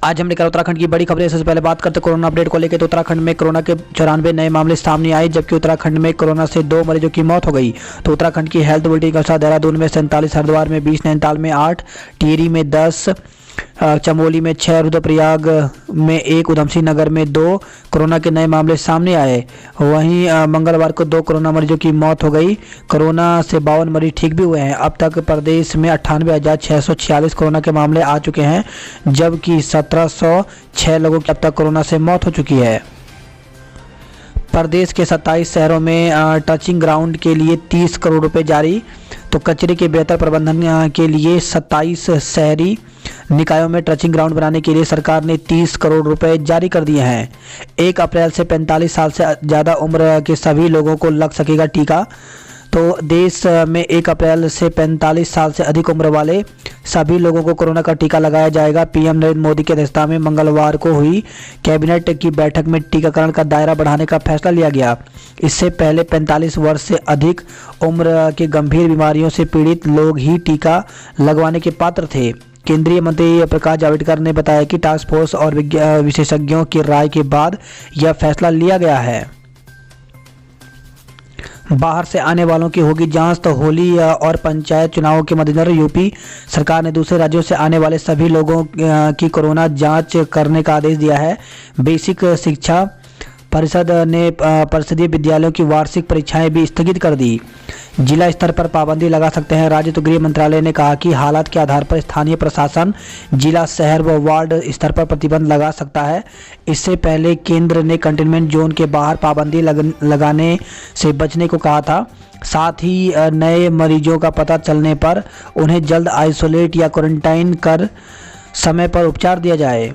आज हम लेकर उत्तराखंड की बड़ी खबरें। सबसे पहले बात करते हैं कोरोना अपडेट को लेकर। तो उत्तराखंड में कोरोना के 94 नए मामले सामने आए, जबकि उत्तराखंड में कोरोना से 2 मरीजों की मौत हो गई। तो उत्तराखंड की हेल्थ बुलेटिन के अनुसार देहरादून में 47, हरिद्वार में 20, नैनीताल में 8, टिहरी में 10, चमोली में 6, रुद्रप्रयाग में 1, उधमसिंह नगर में 2 कोरोना के नए मामले सामने आए। वहीं मंगलवार को 2 कोरोना मरीजों की मौत हो गई। कोरोना से 52 मरीज ठीक भी हुए हैं। अब तक प्रदेश में 98,646 कोरोना के मामले आ चुके हैं, जबकि 1706 लोगों की अब तक कोरोना से मौत हो चुकी है। प्रदेश के 27 शहरों में टचिंग ग्राउंड के लिए 30 करोड़ रुपए जारी। तो कचरे के बेहतर प्रबंधन के लिए 27 शहरी निकायों में टचिंग ग्राउंड बनाने के लिए सरकार ने 30 करोड़ रुपए जारी कर दिए हैं। 1 अप्रैल से 45 साल से ज़्यादा उम्र के सभी लोगों को लग सकेगा टीका। तो देश में 1 अप्रैल से 45 साल से अधिक उम्र वाले सभी लोगों को कोरोना का टीका लगाया जाएगा। पीएम नरेंद्र मोदी की अध्यक्षता में मंगलवार को हुई कैबिनेट की बैठक में टीकाकरण का दायरा बढ़ाने का फैसला लिया गया। इससे पहले 45 वर्ष से अधिक उम्र के गंभीर बीमारियों से पीड़ित लोग ही टीका लगवाने के पात्र थे। केंद्रीय मंत्री प्रकाश जावड़ेकर ने बताया कि टास्क फोर्स और विशेषज्ञों की राय के बाद यह फैसला लिया गया है। बाहर से आने वालों की होगी जांच। तो होली और पंचायत चुनावों के मद्देनजर यूपी सरकार ने दूसरे राज्यों से आने वाले सभी लोगों की कोरोना जांच करने का आदेश दिया है। बेसिक शिक्षा परिषद ने परिषदीय विद्यालयों की वार्षिक परीक्षाएं भी स्थगित कर दी। जिला स्तर पर पाबंदी लगा सकते हैं राज्य। तो गृह मंत्रालय ने कहा कि हालात के आधार पर स्थानीय प्रशासन जिला, शहर व वार्ड स्तर पर प्रतिबंध लगा सकता है। इससे पहले केंद्र ने कंटेनमेंट जोन के बाहर पाबंदी लगाने से बचने को कहा था। साथ ही नए मरीजों का पता चलने पर उन्हें जल्द आइसोलेट या क्वारंटाइन कर समय पर उपचार दिया जाए।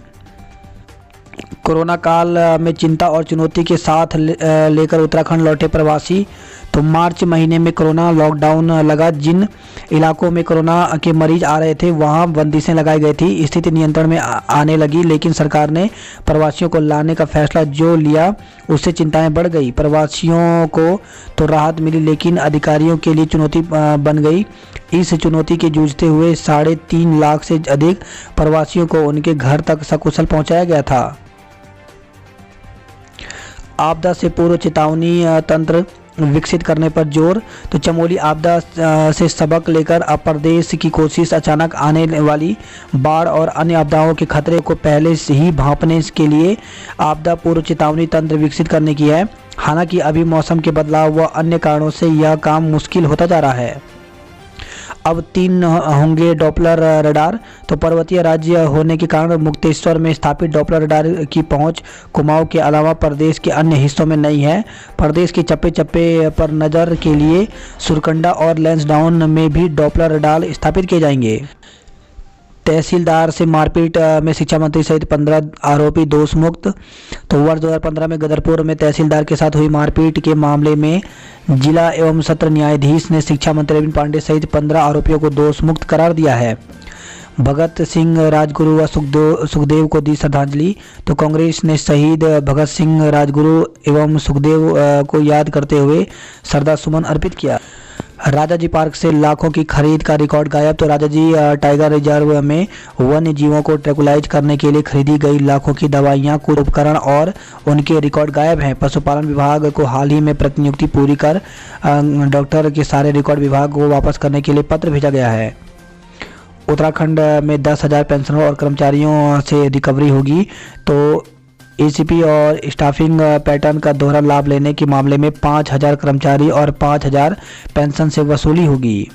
कोरोना काल में चिंता और चुनौती के साथ लेकर उत्तराखंड लौटे प्रवासी। तो मार्च महीने में कोरोना लॉकडाउन लगा। जिन इलाकों में कोरोना के मरीज आ रहे थे वहां बंदिशें लगाई गई थी। स्थिति नियंत्रण में आने लगी, लेकिन सरकार ने प्रवासियों को लाने का फैसला जो लिया उससे चिंताएं बढ़ गई। प्रवासियों को तो राहत मिली, लेकिन अधिकारियों के लिए चुनौती बन गई। इस चुनौती के जूझते हुए 3.5 लाख से अधिक प्रवासियों को उनके घर तक सकुशल पहुंचाया गया था। आपदा से पूर्व चेतावनी तंत्र विकसित करने पर जोर। तो चमोली आपदा से सबक लेकर अब प्रदेश की कोशिश अचानक आने वाली बाढ़ और अन्य आपदाओं के खतरे को पहले से ही भांपने के लिए आपदा पूर्व चेतावनी तंत्र विकसित करने की है। हालांकि अभी मौसम के बदलाव व अन्य कारणों से यह काम मुश्किल होता जा रहा है। अब 3 होंगे डॉपलर रडार। तो पर्वतीय राज्य होने के कारण मुक्तेश्वर में स्थापित डॉपलर रडार की पहुंच कुमाऊं के अलावा प्रदेश के अन्य हिस्सों में नहीं है। प्रदेश के चप्पे चप्पे पर नज़र के लिए सुरकंडा और लैंसडाउन में भी डॉपलर रडार स्थापित किए जाएंगे। तहसीलदार से मारपीट में शिक्षा मंत्री सहित 15 आरोपी दोष मुक्त। तो वर्ष 2015 में गदरपुर में तहसीलदार के साथ हुई मारपीट के मामले में जिला एवं सत्र न्यायाधीश ने शिक्षा मंत्री अरविंद पांडे सहित 15 आरोपियों को दोष मुक्त करार दिया है। भगत सिंह राजगुरु व सुखदेव को दी श्रद्धांजलि। तो कांग्रेस ने शहीद भगत सिंह राजगुरु एवं सुखदेव को याद करते हुए श्रद्धासुमन अर्पित किया। राजाजी पार्क से लाखों की खरीद का रिकॉर्ड गायब। तो राजाजी टाइगर रिजर्व में वन्य जीवों को ट्रैंकुलाइज करने के लिए खरीदी गई लाखों की दवाइयां, कुछ उपकरण और उनके रिकॉर्ड गायब हैं। पशुपालन विभाग को हाल ही में प्रतिनियुक्ति पूरी कर डॉक्टर के सारे रिकॉर्ड विभाग को वापस करने के लिए पत्र भेजा गया है। उत्तराखंड में 10,000 पेंशनरों और कर्मचारियों से रिकवरी होगी। तो एसीपी और स्टाफिंग पैटर्न का दोहरा लाभ लेने के मामले में 5,000 कर्मचारी और 5,000 पेंशन से वसूली होगी।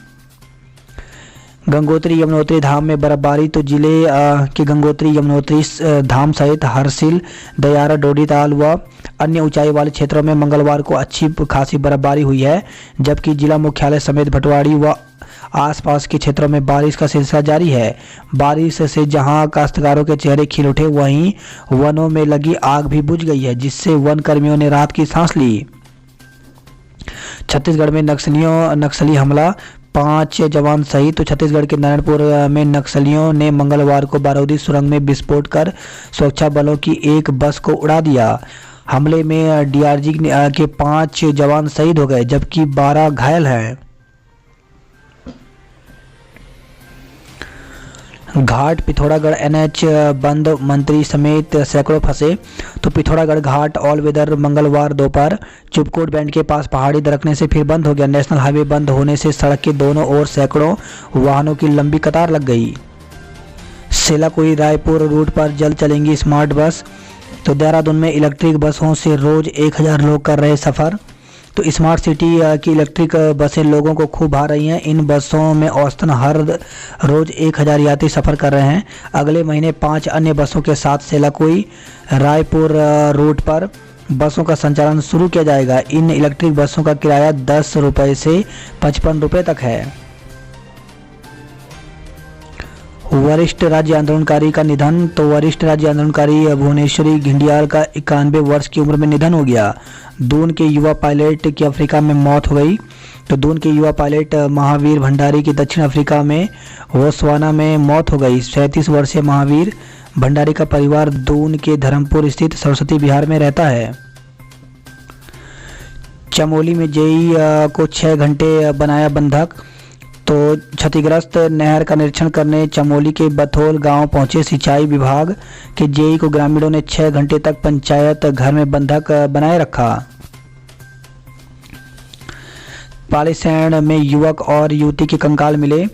गंगोत्री यमुनोत्री धाम में बर्फबारी। तो जिले के गंगोत्री यमुनोत्री धाम सहित हरसिल, दयारा, डोडीताल व अन्य ऊंचाई वाले क्षेत्रों में मंगलवार को अच्छी खासी बर्फबारी हुई है, जबकि जिला मुख्यालय समेत भटवाड़ी व आसपास के क्षेत्रों में बारिश का सिलसिला जारी है। बारिश से जहां काश्तकारों के चेहरे खिल उठे, वहीं वनों में लगी आग भी बुझ गई है, जिससे वन कर्मियों ने राहत की सांस ली। छत्तीसगढ़ में नक्सली हमला, 5 जवान शहीद। तो छत्तीसगढ़ के नारायणपुर में नक्सलियों ने मंगलवार को बारूदी सुरंग में विस्फोट कर सुरक्षा बलों की एक बस को उड़ा दिया। हमले में डीआरजी के 5 जवान शहीद हो गए, जबकि 12 घायल हैं। घाट पिथौरागढ़ NH बंद, मंत्री समेत सैकड़ों फंसे। तो पिथौरागढ़ घाट ऑल वेदर मंगलवार दोपहर चिपकोट बैंड के पास पहाड़ी दरकने से फिर बंद हो गया। नेशनल हाईवे बंद होने से सड़क के दोनों ओर सैकड़ों वाहनों की लंबी कतार लग गई। सेलाकुई रायपुर रूट पर जल्द चलेंगी स्मार्ट बस। तो देहरादून में इलेक्ट्रिक बसों से रोज 1000 लोग कर रहे सफ़र। तो स्मार्ट सिटी की इलेक्ट्रिक बसें लोगों को खूब भा रही हैं। इन बसों में औसतन हर रोज 1000 यात्री सफ़र कर रहे हैं। अगले महीने 5 अन्य बसों के साथ सेलाकुई रायपुर रूट पर बसों का संचालन शुरू किया जाएगा। इन इलेक्ट्रिक बसों का किराया 10 रुपये से 55 रुपये तक है। वरिष्ठ राज्य आंदोलनकारी का निधन। तो वरिष्ठ राज्य आंदोलनकारी भुवनेश्वरी घिंडियाल का 91 वर्ष की उम्र में निधन हो गया। दून के युवा पायलट की अफ्रीका में मौत हो गई। तो दून के युवा पायलट महावीर भंडारी की दक्षिण अफ्रीका में बोत्सवाना में मौत हो गई। 37 वर्षीय महावीर भंडारी का परिवार दून के धर्मपुर स्थित सरस्वती विहार में रहता है। चमोली में जेई को 6 घंटे बनाया बंधक। तो क्षतिग्रस्त नहर का निरीक्षण करने चमोली के बथोल गांव पहुंचे सिंचाई विभाग के जेई को ग्रामीणों ने 6 घंटे तक पंचायत घर में बंधक बनाए रखा। पालीसैंण में युवक और युवती के कंकाल मिले।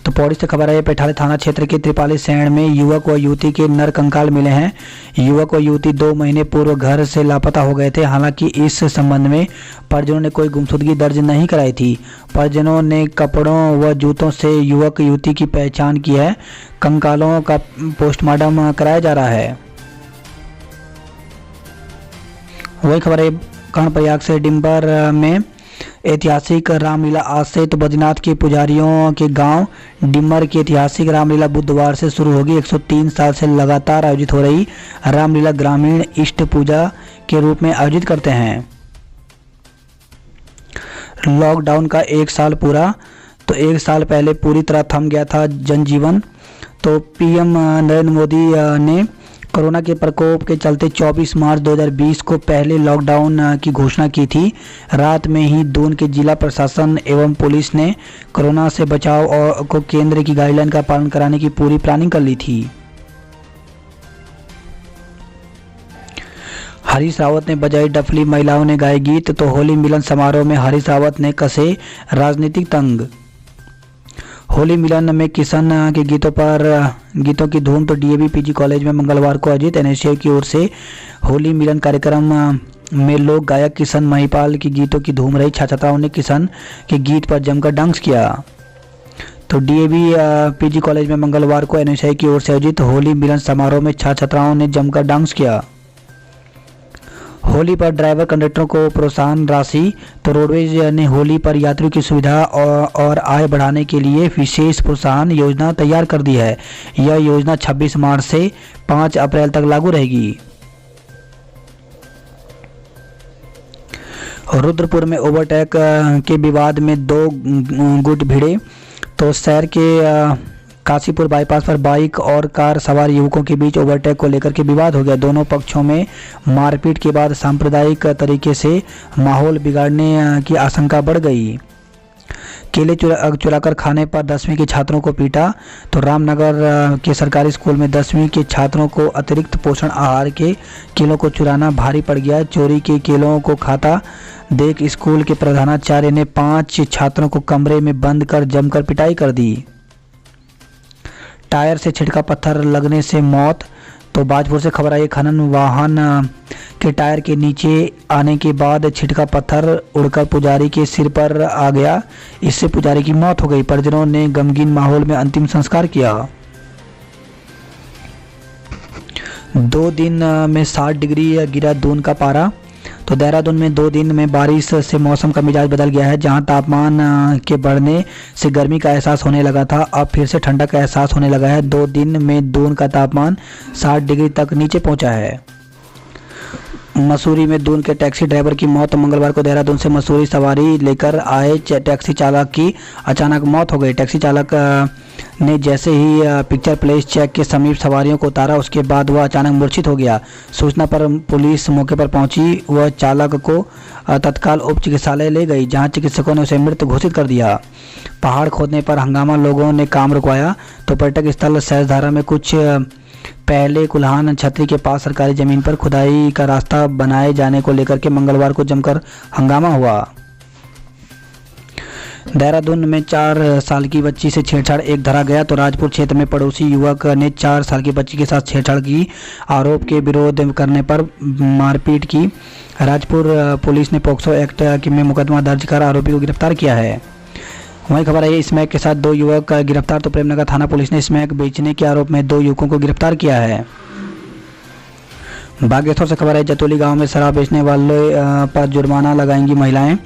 तो पौड़ी से खबर है, पेठाली थाना क्षेत्र के त्रिपालीसैंण में युवक व युवती के नर कंकाल मिले हैं। युवक व युवती 2 महीने पूर्व घर से लापता हो गए थे। हालांकि इस संबंध में परिजनों ने कोई गुमशुदगी दर्ज नहीं कराई थी। परिजनों ने कपड़ों व जूतों से युवक युवती की पहचान की है। कंकालों का पोस्टमार्टम कराया जा रहा है। वही खबर है, कर्णप्रयाग से डिम्बर में ऐतिहासिक रामलीला आज से। तो बद्रीनाथ के पुजारियों के गांव डिमर की ऐतिहासिक रामलीला बुधवार से शुरू होगी। 103 साल से लगातार आयोजित हो रही रामलीला ग्रामीण इष्ट पूजा के रूप में आयोजित करते हैं। लॉकडाउन का 1 साल पूरा। तो 1 साल पहले पूरी तरह थम गया था जनजीवन। तो पीएम नरेंद्र मोदी ने कोरोना के प्रकोप के चलते 24 मार्च 2020 को पहले लॉकडाउन की घोषणा की थी। रात में ही दून के जिला प्रशासन एवं पुलिस ने कोरोना से बचाव को केंद्र की गाइडलाइन का पालन कराने की पूरी प्लानिंग कर ली थी। हरीश रावत ने बजाई डफली, महिलाओं ने गाए गीत। तो होली मिलन समारोह में हरीश रावत ने कसे राजनीतिक तंग। होली मिलन में किशन के गीतों की धूम। तो डीएवी पीजी कॉलेज में मंगलवार को आयोजित एनएसयूआई की ओर से होली मिलन कार्यक्रम में लोक गायक किशन महिपाल की गीतों की धूम रही। छात्र छात्राओं ने किशन के गीत पर जमकर डांस किया। तो डीएवी पीजी कॉलेज में मंगलवार को एनएसयूआई की ओर से आयोजित होली मिलन समारोह में छात्र छात्राओं ने जमकर डांस किया। होली पर ड्राइवर कंडक्टरों को प्रोत्साहन राशि। तो रोडवेज ने होली पर यात्रियों की सुविधा और आय बढ़ाने के लिए विशेष प्रोत्साहन योजना तैयार कर दी है। यह योजना 26 मार्च से 5 अप्रैल तक लागू रहेगी। रुद्रपुर में ओवरटेक के विवाद में 2 गुट भिड़े। तो शहर के काशीपुर बाईपास पर बाइक और कार सवार युवकों के बीच ओवरटेक को लेकर के विवाद हो गया। दोनों पक्षों में मारपीट के बाद सांप्रदायिक तरीके से माहौल बिगाड़ने की आशंका बढ़ गई। केले चुराकर खाने पर 10वीं के छात्रों को पीटा। तो रामनगर के सरकारी स्कूल में 10वीं के छात्रों को अतिरिक्त पोषण आहार के केलों को चुराना भारी पड़ गया। चोरी के केलों को खाता देख स्कूल के प्रधानाचार्य ने 5 छात्रों को कमरे में बंद कर जमकर पिटाई कर दी। टायर से छिटका पत्थर लगने से मौत। तो बाजपुर से खबर आई, खनन वाहन के टायर के नीचे आने के बाद छिटका पत्थर उड़कर पुजारी के सिर पर आ गया। इससे पुजारी की मौत हो गई। परिजनों ने गमगीन माहौल में अंतिम संस्कार किया। 2 दिन में 60 डिग्री गिरा दून का पारा। तो देहरादून में 2 दिन में बारिश से मौसम का मिजाज बदल गया है। जहां तापमान के बढ़ने से गर्मी का एहसास होने लगा था, अब फिर से ठंडक का एहसास होने लगा है। 2 दिन में दून का तापमान 60 डिग्री तक नीचे पहुंचा है। मसूरी में दून के टैक्सी ड्राइवर की मौत। मंगलवार को देहरादून से मसूरी सवारी लेकर आए टैक्सी चालक की अचानक मौत हो गई। टैक्सी चालक ने जैसे ही पिक्चर प्लेस चेक के समीप सवारियों को उतारा, उसके बाद वह अचानक मूर्छित हो गया। सूचना पर पुलिस मौके पर पहुंची। वह चालक को तत्काल उप चिकित्सालय ले गई, जहां चिकित्सकों ने उसे मृत घोषित कर दिया। पहाड़ खोदने पर हंगामा, लोगों ने काम रुकवाया। तो पर्यटक स्थल सहजधारा में कुछ पहले कुल्हान छतरी के पास सरकारी जमीन पर खुदाई का रास्ता बनाए जाने को लेकर के मंगलवार को जमकर हंगामा हुआ। देहरादून में 4 साल की बच्ची से छेड़छाड़ एक धरा गया। तो राजपुर क्षेत्र में पड़ोसी युवक ने 4 साल की बच्ची के साथ छेड़छाड़ की आरोप के विरोध करने पर मारपीट की। राजपुर पुलिस ने पोक्सो एक्ट में मुकदमा दर्ज कर आरोपी को गिरफ्तार किया है। वहीं खबर है स्मैक के साथ 2 युवक गिरफ्तार। तो प्रेमनगर थाना पुलिस ने स्मैक बेचने के आरोप में 2 युवकों को गिरफ्तार किया है। बागेश्वर से खबर है जतोली गांव में शराब बेचने वाले पर जुर्माना लगाएंगी महिलाएं।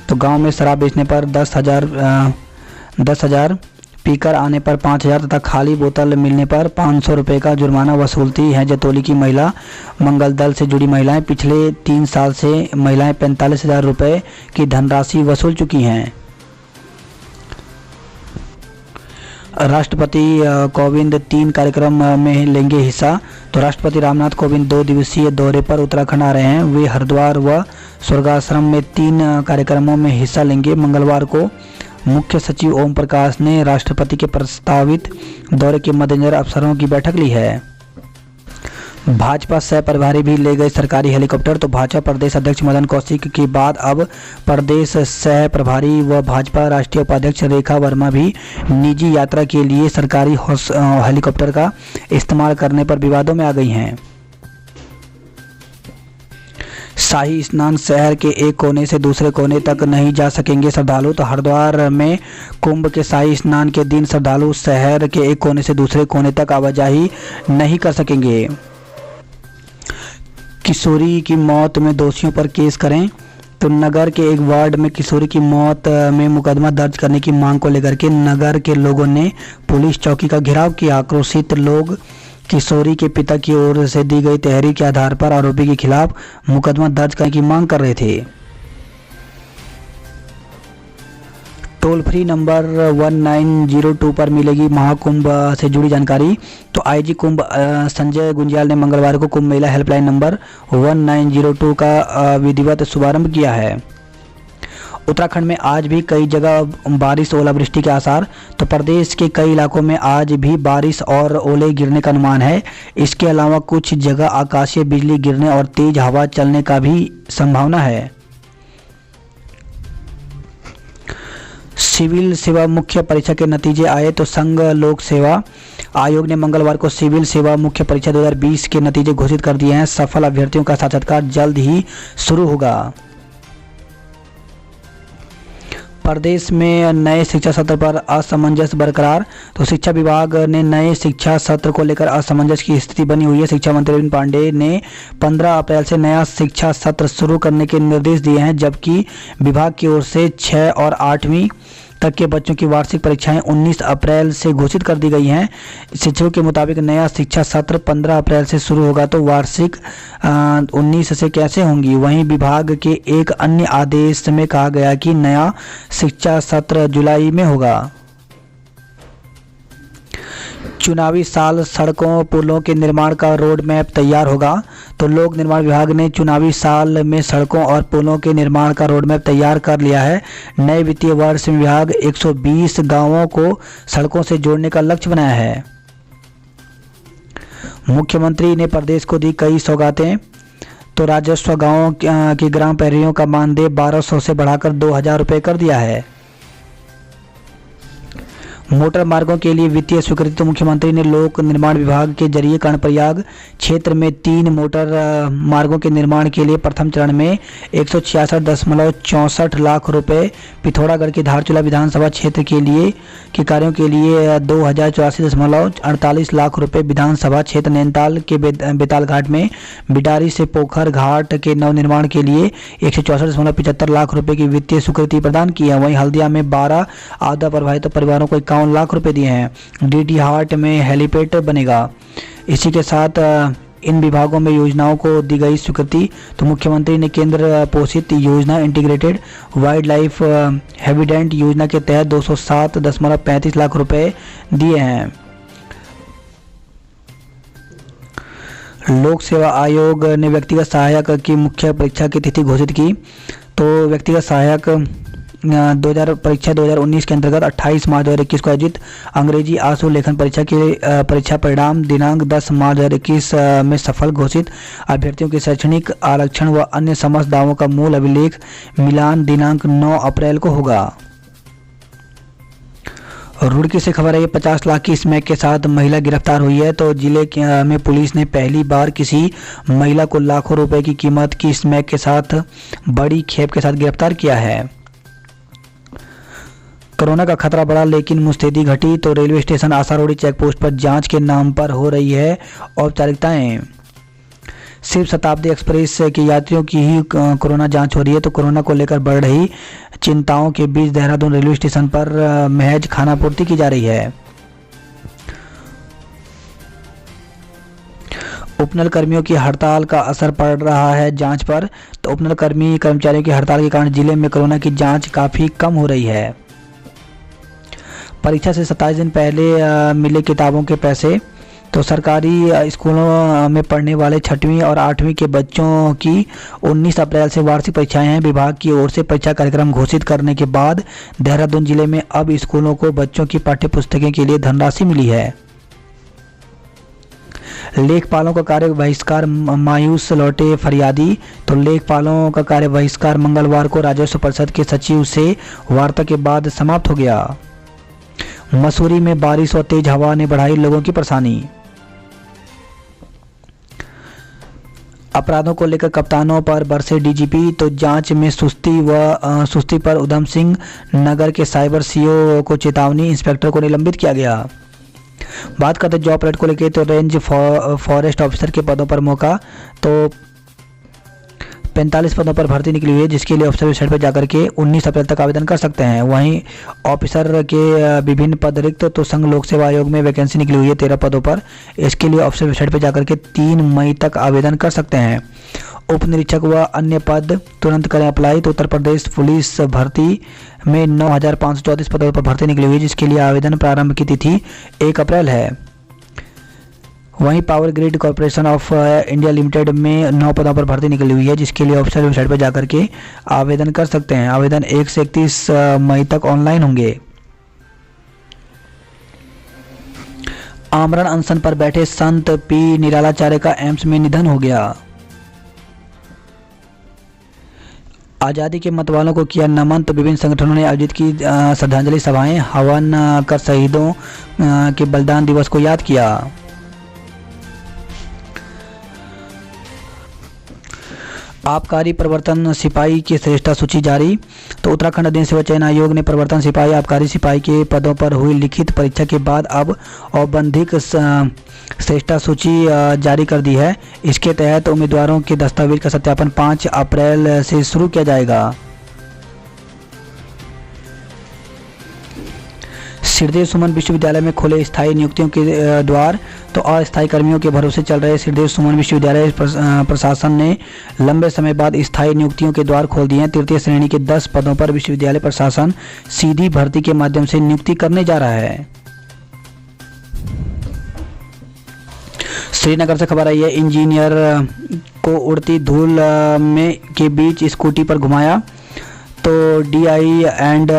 तो गांव में शराब बेचने पर 10,000 पीकर आने पर 5,000 तथा खाली बोतल मिलने पर 500 रुपये का जुर्माना वसूलती हैं जतोली की महिला मंगल दल से जुड़ी महिलाएं। पिछले 3 साल से महिलाएं 45,000 रुपये की धनराशि वसूल चुकी हैं। राष्ट्रपति कोविंद 3 कार्यक्रम में लेंगे हिस्सा। तो राष्ट्रपति रामनाथ कोविंद 2 दिवसीय दौरे पर उत्तराखंड आ रहे हैं। वे हरिद्वार व स्वर्गाश्रम में 3 कार्यक्रमों में हिस्सा लेंगे। मंगलवार को मुख्य सचिव ओम प्रकाश ने राष्ट्रपति के प्रस्तावित दौरे के मद्देनजर अफसरों की बैठक ली है। भाजपा सह प्रभारी भी ले गए सरकारी हेलीकॉप्टर। तो भाजपा प्रदेश अध्यक्ष मदन कौशिक के बाद अब प्रदेश सह प्रभारी व भाजपा राष्ट्रीय उपाध्यक्ष रेखा वर्मा भी निजी यात्रा के लिए सरकारी हेलीकॉप्टर का इस्तेमाल करने पर विवादों में आ गई हैं। शाही स्नान शहर के एक कोने से दूसरे कोने तक नहीं जा सकेंगे श्रद्धालु। तो हरिद्वार में कुंभ के शाही स्नान के दिन श्रद्धालु शहर के एक कोने से दूसरे कोने तक आवाजाही नहीं कर सकेंगे। किशोरी की मौत में दोषियों पर केस करें। तो नगर के एक वार्ड में किशोरी की मौत में मुकदमा दर्ज करने की मांग को लेकर के नगर के लोगों ने पुलिस चौकी का घेराव किया। आक्रोशित लोग किशोरी के पिता की ओर से दी गई तहरीर के आधार पर आरोपी के खिलाफ मुकदमा दर्ज करने की मांग कर रहे थे। टोल फ्री नंबर 1902 पर मिलेगी महाकुंभ से जुड़ी जानकारी। तो आईजी कुंभ संजय गुंजियाल ने मंगलवार को कुंभ मेला हेल्पलाइन नंबर 1902 का विधिवत शुभारंभ किया है। उत्तराखंड में आज भी कई जगह बारिश ओलावृष्टि के आसार। तो प्रदेश के कई इलाकों में आज भी बारिश और ओले गिरने का अनुमान है। इसके अलावा कुछ जगह आकाशीय बिजली गिरने और तेज हवा चलने का भी संभावना है। सिविल सेवा मुख्य परीक्षा के नतीजे आए। तो संघ लोक सेवा आयोग ने मंगलवार को सिविल सेवा मुख्य परीक्षा 2020 के नतीजे घोषित कर दिए हैं। सफल अभ्यर्थियों का साक्षात्कार जल्द ही शुरू होगा। प्रदेश में नए शिक्षा सत्र पर असमंजस बरकरार। तो शिक्षा विभाग ने नए शिक्षा सत्र को लेकर असमंजस की स्थिति बनी हुई है। शिक्षा मंत्री अरविंद पांडेय ने 15 अप्रैल से नया शिक्षा सत्र शुरू करने के निर्देश दिए हैं, जबकि विभाग की ओर से 6 और 8वीं तक के बच्चों की वार्षिक परीक्षाएं 19 अप्रैल से घोषित कर दी गई हैं। शिक्षकों के मुताबिक नया शिक्षा सत्र 15 अप्रैल से शुरू होगा, तो वार्षिक 19 से कैसे होंगी। वहीं विभाग के एक अन्य आदेश में कहा गया कि नया शिक्षा सत्र जुलाई में होगा। चुनावी साल सड़कों पुलों के निर्माण का रोड मैप तैयार होगा। तो लोक निर्माण विभाग ने चुनावी साल में सड़कों और पुलों के निर्माण का रोड मैप तैयार कर लिया है। नए वित्तीय वर्ष में विभाग 120 गांवों को सड़कों से जोड़ने का लक्ष्य बनाया है। मुख्यमंत्री ने प्रदेश को दी कई सौगातें। तो राजस्व गांवों के ग्राम प्रहरियों का मानदेय 1200 से बढ़ाकर 2000 रुपये कर दिया है। मोटर मार्गों के लिए वित्तीय स्वीकृति। तो मुख्यमंत्री ने लोक निर्माण विभाग के जरिए कर्णप्रयाग क्षेत्र में 3 मोटर मार्गों के निर्माण के लिए प्रथम चरण में 166.64 लाख रुपए, पिथौरागढ़ के धारचूला विधानसभा क्षेत्र के लिए के कार्यों के लिए 2084.48 लाख रुपए, विधानसभा क्षेत्र नैनीताल के बेताल घाट में बिडारी से पोखर घाट के नवनिर्माण के लिए 164.75 लाख रुपए की वित्तीय स्वीकृति प्रदान की है। वहीं हल्दिया में 12 आपदा प्रभावित परिवारों को 51 लाख रुपए दिए हैं। डीडी हाट में हेलीपैड बनेगा। इसी के साथ इन विभागों में योजनाओं को दी गई स्वीकृति। तो मुख्यमंत्री ने केंद्र पोषित योजना इंटीग्रेटेड वाइल्ड लाइफ हैबिटेट योजना के तहत 207.35 लाख रुपए दिए हैं। लोक सेवा आयोग ने व्यक्तिगत सहायक की मुख्य परीक्षा की तिथि घोषित की। तो व्यक्तिगत सहायक 2019 के अंतर्गत 28 मार्च 2021 को आयोजित अंग्रेजी आशु लेखन परीक्षा के परीक्षा परिणाम दिनांक 10 मार्च 2021 में सफल घोषित अभ्यर्थियों के शैक्षणिक आरक्षण व अन्य समस्त दावों का मूल अभिलेख मिलान दिनांक 9 अप्रैल को होगा। रुड़की से खबर है, 50 लाख की स्मैक के साथ महिला गिरफ्तार हुई है। तो जिले में पुलिस ने पहली बार किसी महिला को लाखों रुपए की कीमत की स्मैक के साथ बड़ी खेप के साथ गिरफ्तार किया है। कोरोना का खतरा बढ़ा लेकिन मुस्तैदी घटी। तो रेलवे स्टेशन आसारोड़ी चेकपोस्ट पर जांच के नाम पर हो रही है औपचारिकताएं। सिर्फ शताब्दी एक्सप्रेस के यात्रियों की ही कोरोना जांच हो रही है। तो कोरोना को लेकर बढ़ रही चिंताओं के बीच देहरादून रेलवे स्टेशन पर महज खानापूर्ति की जा रही है। उपनल कर्मियों की हड़ताल का असर पड़ रहा है जांच पर। तो उपनल कर्मचारियों की हड़ताल के कारण जिले में कोरोना की जांच काफ़ी कम हो रही है। परीक्षा से 27 दिन पहले मिले किताबों के पैसे। तो सरकारी स्कूलों में पढ़ने वाले 6वीं और 8वीं के बच्चों की 19 अप्रैल से वार्षिक परीक्षाएं हैं। विभाग की ओर से परीक्षा कार्यक्रम घोषित करने के बाद देहरादून जिले में अब स्कूलों को बच्चों की पाठ्य पुस्तकें के लिए धनराशि मिली है। लेखपालों का कार्य बहिष्कार, मायूस लौटे फरियादी। तो लेखपालों का कार्य बहिष्कार मंगलवार को राजस्व परिषद के सचिव से वार्ता के बाद समाप्त हो गया। मसूरी में बारिश और तेज हवा ने बढ़ाई लोगों की परेशानी। अपराधों को लेकर कप्तानों पर बरसे डीजीपी। तो जांच में सुस्ती पर उधम सिंह नगर के साइबर सीओ को चेतावनी, इंस्पेक्टर को निलंबित किया गया। बात करते जॉब अलर्ट को लेकर। तो रेंज फॉरेस्ट ऑफिसर के पदों पर मौका। तो 45 पदों पर भर्ती निकली हुई है जिसके लिए ऑफिसर वेबसाइट पर जाकर के 19 अप्रैल तक आवेदन कर सकते हैं। वहीं ऑफिसर के विभिन्न पद रिक्त। तो संघ लोक सेवा आयोग में वैकेंसी निकली हुई है 13 पदों पर। इसके लिए ऑफिसर वेबसाइट पर जाकर के 3 मई तक आवेदन कर सकते हैं। उप निरीक्षक व अन्य पद तुरंत करें अप्लाई। तो उत्तर प्रदेश पुलिस भर्ती में 9,534 पदों पर भर्ती निकली हुई है जिसके लिए आवेदन प्रारंभ की तिथि 1 अप्रैल है। वहीं power grid corporation of India limited में 9 पदों पर भर्ती निकली हुई है जिसके लिए ऑफिशियल वेबसाइट पर जाकर के आवेदन कर सकते हैं। आवेदन 1 से 31 मई तक ऑनलाइन होंगे। आमरण अनशन पर बैठे संत पी निरालाचार्य का एम्स में निधन हो गया। आज़ादी के मतवालों को किया नमन। तो विभिन्न संगठनों ने आयोजित की श्रद्धांजलि सभाएं, हवन कर शहीदों के बलिदान दिवस को याद किया। आबकारी प्रवर्तन सिपाही की श्रेष्ठता सूची जारी। तो उत्तराखंड अधीन सेवा चयन आयोग ने प्रवर्तन सिपाही, आबकारी सिपाही के पदों पर हुई लिखित परीक्षा के बाद अब औपबंधिक श्रेष्ठता सूची जारी कर दी है। इसके तहत उम्मीदवारों के दस्तावेज का सत्यापन 5 अप्रैल से शुरू किया जाएगा। सिरदेव सुमन विश्वविद्यालय में खोले स्थायी नियुक्तियों के द्वार। तो अस्थायी कर्मियों के भरोसे चल रहे सिरदेव सुमन विश्वविद्यालय प्रशासन ने लंबे समय बाद स्थायी नियुक्तियों के द्वार खोल दिए हैं। तृतीय श्रेणी के 10 पदों पर विश्वविद्यालय प्रशासन सीधी भर्ती के माध्यम से नियुक्ति करने जा रहा है। श्रीनगर से खबर आई है, इंजीनियर को उड़ती धूल के बीच स्कूटी पर घुमाया। तो डीआई एंड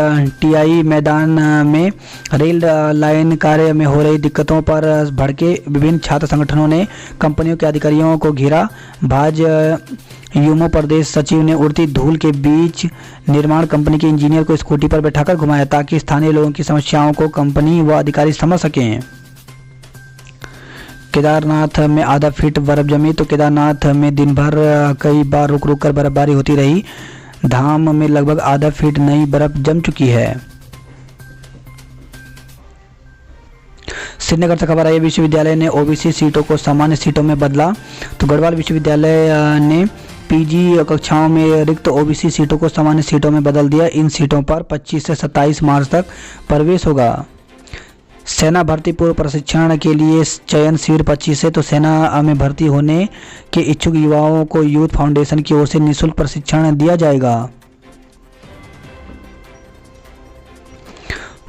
टीआई मैदान में रेल लाइन कार्य में हो रही दिक्कतों पर भड़के विभिन्न छात्र संगठनों ने कंपनियों के अधिकारियों को घेरा। भाजयुमो प्रदेश सचिव ने उड़ती धूल के बीच निर्माण कंपनी के इंजीनियर को स्कूटी पर बैठाकर घुमाया ताकि स्थानीय लोगों की समस्याओं को कंपनी व अधिकारी समझ सकें। केदारनाथ में आधा फीट बर्फ जमी। तो केदारनाथ में दिन भर कई बार रुक रुक कर बर्फबारी होती रही। धाम में लगभग आधा फीट नई बर्फ जम चुकी है। श्रीनगर से खबर आई, विश्वविद्यालय ने ओबीसी सीटों को सामान्य सीटों में बदला। तो गढ़वाल विश्वविद्यालय ने पीजी कक्षाओं में रिक्त ओबीसी सीटों को सामान्य सीटों में बदल दिया। इन सीटों पर 25 से 27 मार्च तक प्रवेश होगा। सेना भर्ती पूर्व प्रशिक्षण के लिए चयन शिविर 25 से। तो सेना में भर्ती होने के इच्छुक युवाओं को यूथ फाउंडेशन की ओर से निःशुल्क प्रशिक्षण दिया जाएगा।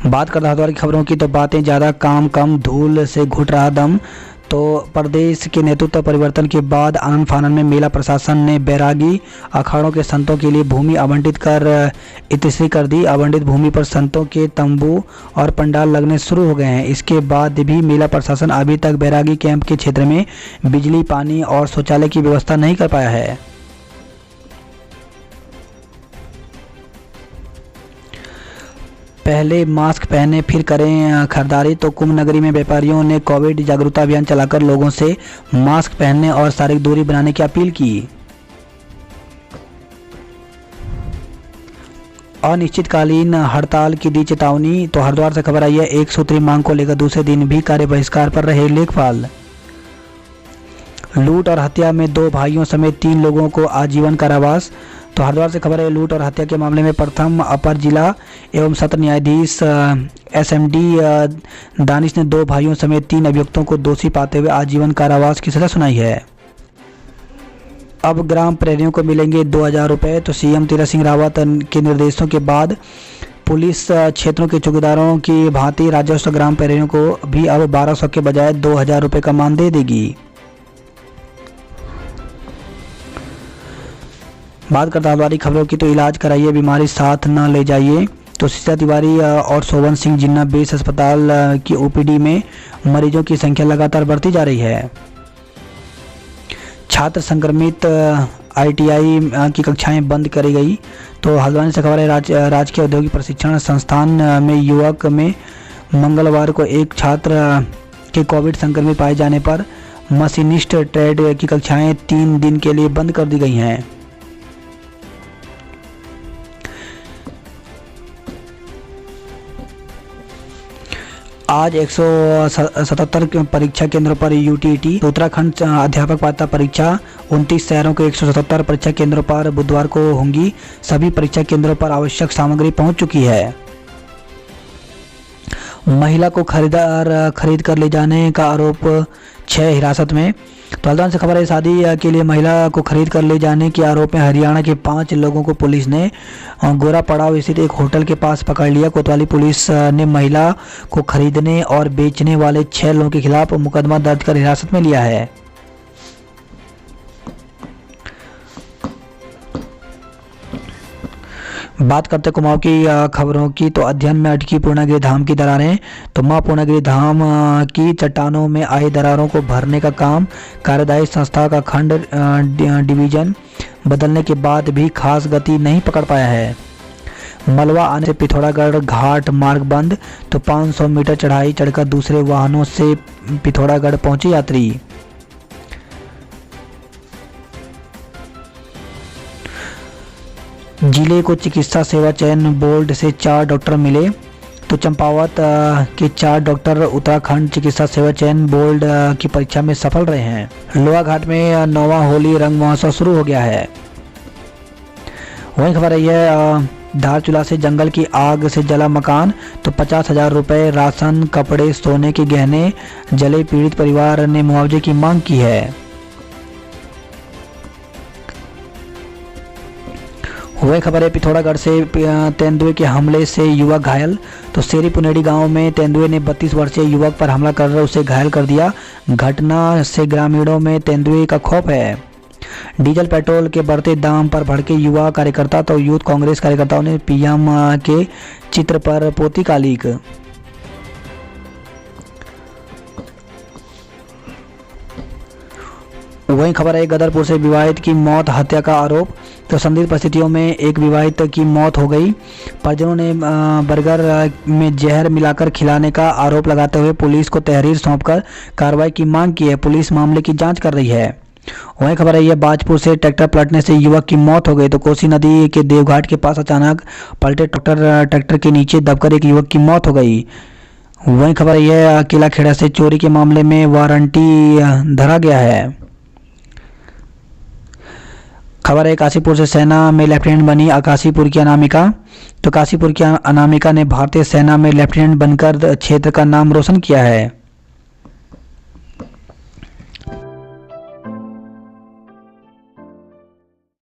बात करते हरिद्वार की खबरों की, तो बातें ज़्यादा काम कम, धूल से घुट रहा दम। तो प्रदेश के नेतृत्व परिवर्तन के बाद आनन फानन में मेला प्रशासन ने बैरागी अखाड़ों के संतों के लिए भूमि आवंटित कर इतिश्री कर दी। आवंटित भूमि पर संतों के तंबू और पंडाल लगने शुरू हो गए हैं। इसके बाद भी मेला प्रशासन अभी तक बैरागी कैंप के क्षेत्र में बिजली, पानी और शौचालय की व्यवस्था नहीं कर पाया है। पहले मास्क पहने फिर करें खरीदारी। तो कुंभ नगरी में व्यापारियों ने कोविड जागरूकता अभियान चलाकर लोगों से मास्क पहनने और शारीरिक दूरी बनाने की अपील की। अनिश्चितकालीन हड़ताल की दी चेतावनी। तो हरिद्वार से खबर आई है, एक सूत्री मांग को लेकर दूसरे दिन भी कार्य बहिष्कार पर रहे लेखपाल। लूट और हत्या में 2 भाइयों समेत 3 लोगों को आजीवन कारावास। तो हरिद्वार से खबर है, लूट और हत्या के मामले में प्रथम अपर जिला एवं सत्र न्यायाधीश एसएमडी दानिश ने 2 भाइयों समेत 3 अभियुक्तों को दोषी पाते हुए आजीवन कारावास की सजा सुनाई है। अब ग्राम प्रहरियों को मिलेंगे 2000 रुपये। तो सीएम तीरथ सिंह रावत के निर्देशों के बाद पुलिस क्षेत्रों के चौकीदारों की भांति राजस्व ग्राम प्रहरियों को भी अब 1200 के बजाय 2000 रुपये का मान दे देगी। बात करते हरिद्वार खबरों की, तो इलाज कराइए, बीमारी साथ न ले जाइए। तो शीला तिवारी और सोवन सिंह जिन्ना बेस अस्पताल की ओपीडी में मरीजों की संख्या लगातार बढ़ती जा रही है। छात्र संक्रमित आईटीआई की कक्षाएं बंद करी गई। तो हल्द्वानी से खबर है, राजकीय औद्योगिक प्रशिक्षण संस्थान में युवक में मंगलवार को एक छात्र के कोविड संक्रमित पाए जाने पर मशीनिस्ट ट्रेड की कक्षाएं 3 दिन के लिए बंद कर दी गई हैं। आज 177 परीक्षा केंद्रों पर यूटीटी। उत्तराखंड अध्यापक पात्रता परीक्षा 29 शहरों के 177 परीक्षा केंद्रों पर बुधवार को होंगी। सभी परीक्षा केंद्रों पर आवश्यक सामग्री पहुंच चुकी है। महिला को खरीद कर ले जाने का आरोप 6 हिरासत में। तो हल्द्वानी से खबर है, शादी के लिए महिला को खरीद कर ले जाने के आरोप में हरियाणा के 5 लोगों को पुलिस ने गोरा पड़ाव स्थित एक होटल के पास पकड़ लिया। कोतवाली पुलिस ने महिला को खरीदने और बेचने वाले 6 लोगों के खिलाफ मुकदमा दर्ज कर हिरासत में लिया है। बात करते कुमाऊं की खबरों की, तो अध्ययन में अटकी पूर्णागिरि धाम की दरारें। तो मां पूर्णागिरि धाम की चट्टानों में आई दरारों को भरने का काम कार्यदायी संस्था का खंड डिवीजन बदलने के बाद भी खास गति नहीं पकड़ पाया है। मलवा आने से पिथौरागढ़ घाट मार्ग बंद। तो 500 मीटर चढ़ाई चढ़कर दूसरे वाहनों से पिथौरागढ़ पहुंचे यात्री। जिले को चिकित्सा सेवा चयन बोर्ड से 4 डॉक्टर मिले। तो चंपावत के 4 डॉक्टर उत्तराखंड चिकित्सा सेवा चयन बोर्ड की परीक्षा में सफल रहे हैं। लोहा घाट में 9वां होली रंग महोत्सव शुरू हो गया है। वहीं खबर आई है, धारचूला से जंगल की आग से जला मकान। तो 50,000 रुपये राशन, कपड़े, सोने के गहने जले। पीड़ित परिवार ने मुआवजे की मांग की है। वही खबर है, पिथौरागढ़ से तेंदुए के हमले से युवक घायल। तो सेरी पुनेडी गांव में तेंदुए ने 32 वर्षीय युवक पर हमला कर उसे घायल कर दिया। घटना से ग्रामीणों में तेंदुए का खौफ है। डीजल पेट्रोल के बढ़ते दाम पर भड़के युवा कार्यकर्ता। तो यूथ कांग्रेस कार्यकर्ताओं ने पीएम के चित्र पर पोती कालिक। वहीं खबर है, गदरपुर से विवाहित की मौत, हत्या का आरोप। तो संदिग्ध परिस्थितियों में एक विवाहित की मौत हो गई। परिजनों ने बर्गर में जहर मिलाकर खिलाने का आरोप लगाते हुए पुलिस को तहरीर सौंपकर कार्रवाई की मांग की है। पुलिस मामले की जांच कर रही है। वहीं खबर है, बाजपुर से ट्रैक्टर पलटने से युवक की मौत हो गई। तो कोसी नदी के देवघाट के पास अचानक पलटे ट्रैक्टर के नीचे दबकर एक युवक की मौत हो गई। वहीं खबर है, किला खेड़ा से चोरी के मामले में वारंटी धरा गया है। खबर है काशीपुर से सेना में लेफ्टिनेंट बनी काशीपुर की अनामिका। तो काशीपुर की अनामिका ने भारतीय सेना में लेफ्टिनेंट बनकर क्षेत्र का नाम रोशन किया है।